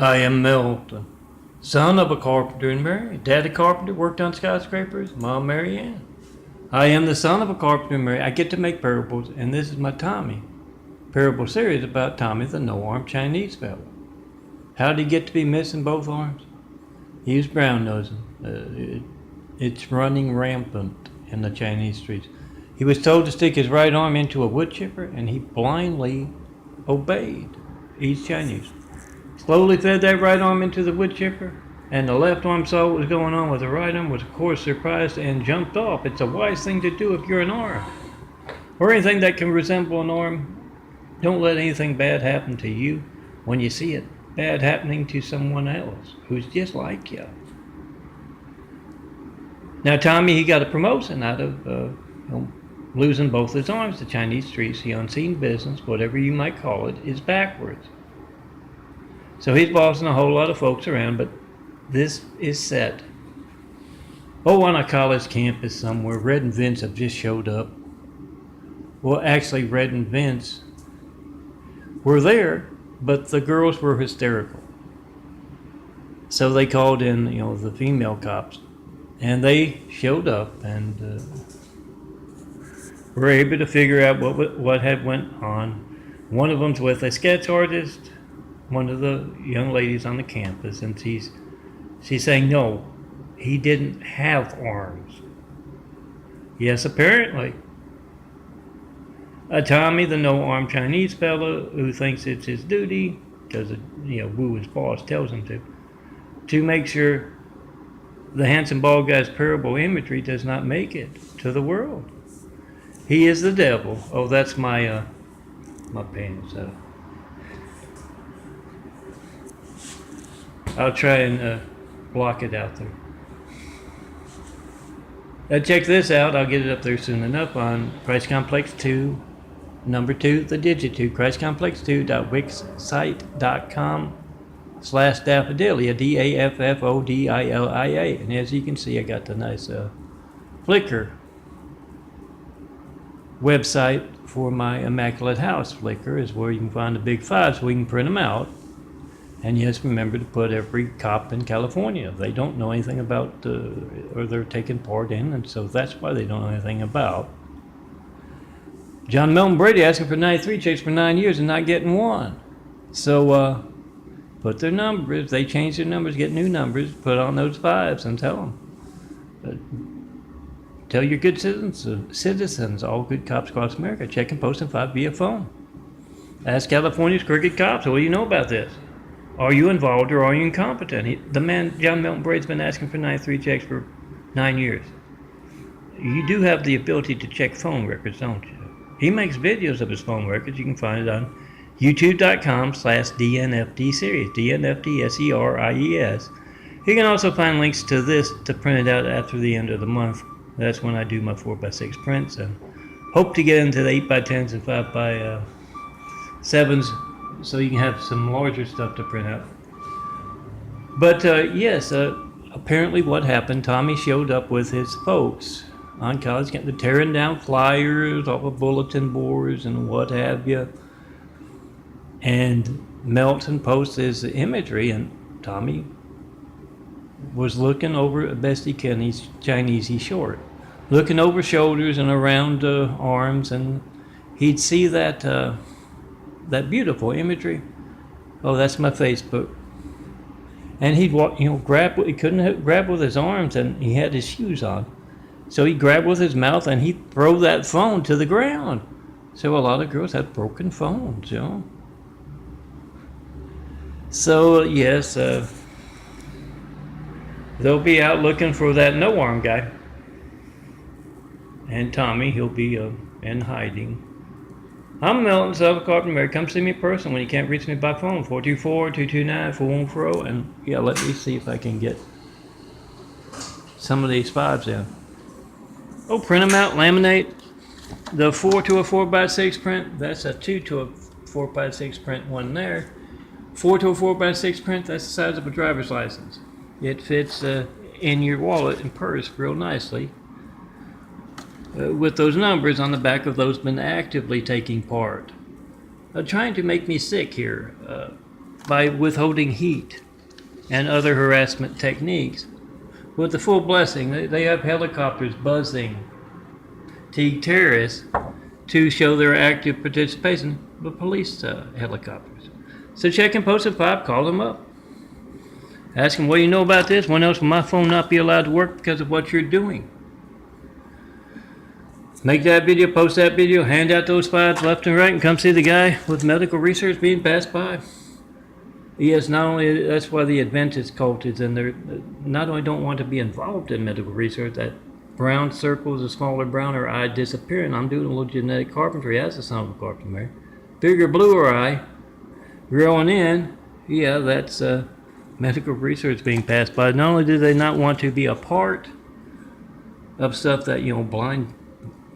I am Milton, son of a carpenter and Mary. Daddy carpenter worked on skyscrapers, Mom Mary Ann. I am the son of a carpenter and Mary. I get to make parables, and this is my Tommy parable series about Tommy the no-armed Chinese fellow. How did he get to be missing both arms? He was brown nosing. It's running rampant in the Chinese streets. He was told to stick his right arm into a wood chipper, and he blindly obeyed. He's Chinese. Slowly fed that right arm into the wood chipper, and the left arm saw what was going on with the right arm, was of course surprised and jumped off. It's a wise thing to do if you're an arm, or anything that can resemble an arm. Don't let anything bad happen to you when you see it bad happening to someone else who's just like you. Now Tommy, he got a promotion out of losing both his arms. The Chinese streets, the unseen business, whatever you might call it, is backwards. So he's bossing a whole lot of folks around, but this is set. On a college campus somewhere, Red and Vince have just showed up. Well, actually, Red and Vince were there, but the girls were hysterical. So they called in, the female cops, and they showed up and were able to figure out what had went on. One of them's with a sketch artist, one of the young ladies on the campus, and she's saying no, he didn't have arms. Yes, apparently. Tommy, the no-armed Chinese fellow who thinks it's his duty, because Wu, his boss, tells him to make sure the handsome bald guy's parable imagery does not make it to the world. He is the devil. Oh, that's my pants. I'll try and block it out there. Check this out. I'll get it up there soon enough on Christ Complex 2, number 2, the digit 2, ChristComplex2.wixsite.com/daffodilia, DAFFODILIA. And as you can see, I got the nice Flickr website for my Immaculate House. Flickr is where you can find the big five so we can print them out. And yes, remember to put every cop in California. They don't know anything about, or they're taking part in, and so that's why they don't know anything about. John Milton Brady asking for 93 checks for 9 years and not getting one. So put their numbers, they change their numbers, get new numbers, put on those fives and tell them. Tell your good citizens, all good cops across America, check and post and five via phone. Ask California's crooked cops, what do you know about this? Are you involved or are you incompetent? The man, John Milton Braid's been asking for 93 checks for 9 years. You do have the ability to check phone records, don't you? He makes videos of his phone records. You can find it on youtube.com/DNFD series, DNFDSERIES. You can also find links to this to print it out after the end of the month. That's when I do my 4x6 prints, and hope to get into the 8x10s and 5x7s so you can have some larger stuff to print out. But yes, apparently what happened, Tommy showed up with his folks on college campus, tearing down flyers, all the bulletin boards and what have you. And Melton posts his imagery, and Tommy was looking over, best he can, he's Chinese, he's short, looking over shoulders and around arms, and he'd see that beautiful imagery. Oh, that's my Facebook. And he'd walk, grab, he couldn't grab with his arms, and he had his shoes on. So he'd grab with his mouth and he'd throw that phone to the ground. So a lot of girls had broken phones, So yes, they'll be out looking for that no-arm guy. And Tommy, he'll be in hiding. I'm Milton, son of a carpenter Mary. Come see me in person when you can't reach me by phone, 424-229-4140. And yeah, let me see if I can get some of these fives in. Oh, print them out, laminate. The 4 to a 4x6 print, that's a 2 to a 4x6 print one there. 4 to a 4x6 print, that's the size of a driver's license. It fits in your wallet and purse real nicely. With those numbers on the back of those been actively taking part. Trying to make me sick here. by withholding heat and other harassment techniques. With the full blessing, they have helicopters buzzing to terrorists to show their active participation with police helicopters. So check and post at 5, call them up. Ask them, what do you know about this? When else will my phone not be allowed to work because of what you're doing? Make that video, post that video, hand out those files left and right, and come see the guy with medical research being passed by. Yes, not only, that's why the Adventist cult is in there. Not only don't want to be involved in medical research, that brown circles, a smaller browner eye disappearing. I'm doing a little genetic carpentry as a son of a carpenter. Bigger, bluer eye growing in. Yeah, that's medical research being passed by. Not only do they not want to be a part of stuff that, blind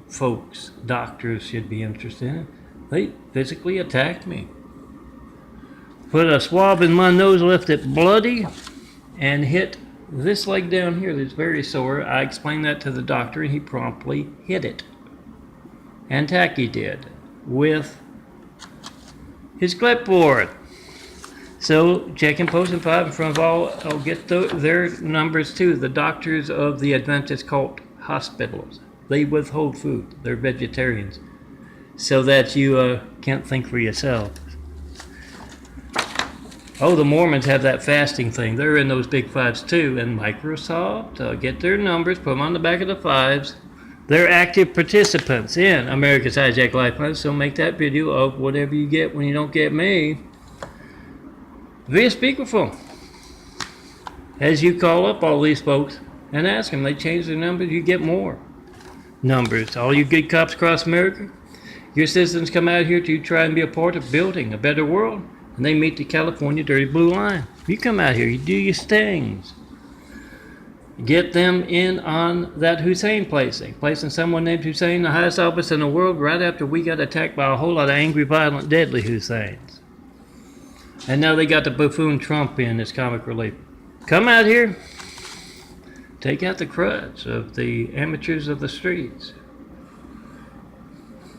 folks, doctors should be interested in, they physically attacked me. Put a swab in my nose, left it bloody, and hit this leg down here that's very sore. I explained that to the doctor, and he promptly hit it. And Tacky did, with his clipboard. So check and post and 5 in front of all. I'll get their numbers too. The doctors of the Adventist cult hospitals. They withhold food. They're vegetarians, so that you can't think for yourself. Oh, the Mormons have that fasting thing. They're in those big 5s too. And Microsoft, get their numbers, put them on the back of the 5s. They're active participants in America's Hijack Lifeline. So make that video of whatever you get when you don't get me via speakerphone. As you call up all these folks and ask them, they change their numbers, you get more numbers. All you good cops across America, your citizens come out here to try and be a part of building a better world, and they meet the California Dirty Blue Line. You come out here, you do your stings. Get them in on that Hussein placing someone named Hussein in the highest office in the world right after we got attacked by a whole lot of angry, violent, deadly Husseins. And now they got the buffoon Trump in as comic relief. Come out here, take out the crutch of the amateurs of the streets.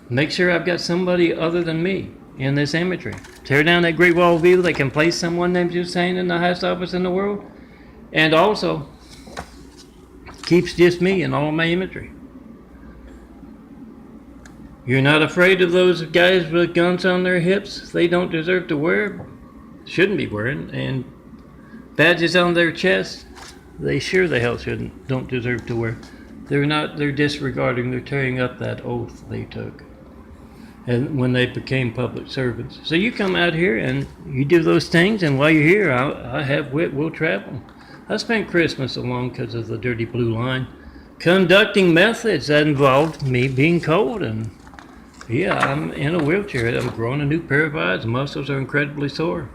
Make sure I've got somebody other than me in this imagery. Tear down that Great Wall of Evil that can place someone named Hussein in the highest office in the world, and also keeps just me in all of my imagery. You're not afraid of those guys with guns on their hips they don't deserve to wear, shouldn't be wearing, and badges on their chest they sure the hell don't deserve to wear. They're disregarding, they're tearing up that oath they took, and when they became public servants. So you come out here and you do those things, and while you're here, I have wit, will travel. I spent Christmas alone because of the Dirty Blue Line, conducting methods that involved me being cold, and yeah, I'm in a wheelchair. I'm growing a new pair of eyes. The muscles are incredibly sore.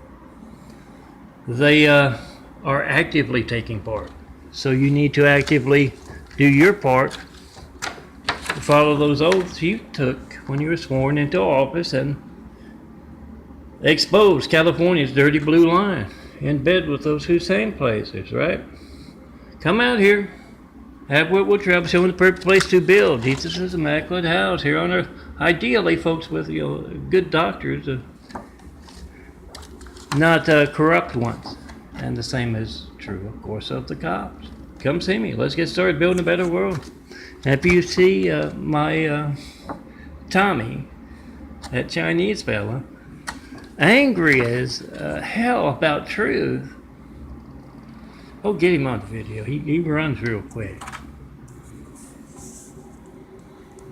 They are actively taking part. So you need to actively do your part to follow those oaths you took when you were sworn into office and expose California's Dirty Blue Line in bed with those Hussein places, right? Come out here, have what will travel, showing the perfect place to build Jesus' immaculate house here on earth. Ideally, folks with good doctors, not corrupt ones. And the same is true, of course, of the cops. Come see me. Let's get started building a better world. And if you see my Tommy, that Chinese fella, angry as hell about truth, oh, get him on the video. He runs real quick.